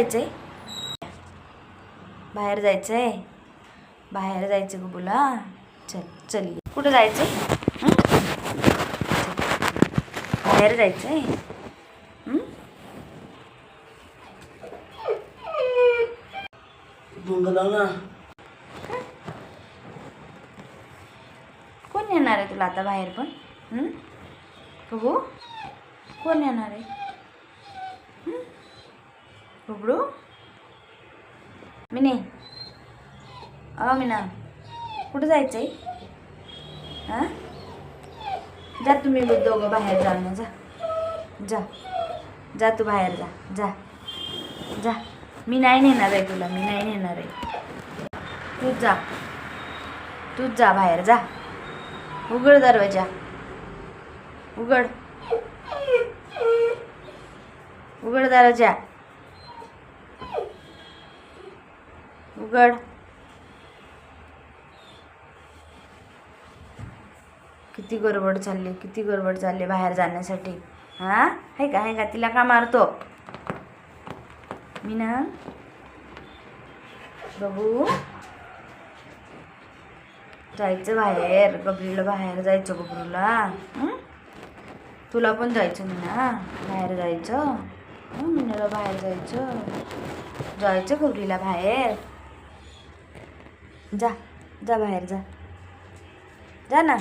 जायचंय? बाहेर जायचंय? बाहेर जायचं गबूला? चल चल ये. कुठं जायचंय? बाहेर जायचंय? कोण येणार आहे तुला आता बाहेर पण? बघू कोण येणार आहे? बबडू मिनी मीना कुठं जायचंय? हां जा तुम्ही दोघं बाहेर जा ना. जा जा जा तू बाहेर जा. जा जा. मी नाही नेणार आहे तुला. मी नाही नेणार आहे. तूच जा. तूच जा बाहेर जा. उघड दरवाजा. उघड उघड दरवाजा. उघड. किती गडबड चालली, किती गडबड चालली बाहेर जाण्यासाठी. हां आहे का तिला का मारतो? मीना बघू जायचं बाहेर. गबरूला बाहेर जायचं. गबरूला तुला पण जायचं मीना. बाहेर जायचं. मीनाला बाहेर जायचं. जायचं गबरीला बाहेर. जा जा बाहेर जा. जा ना.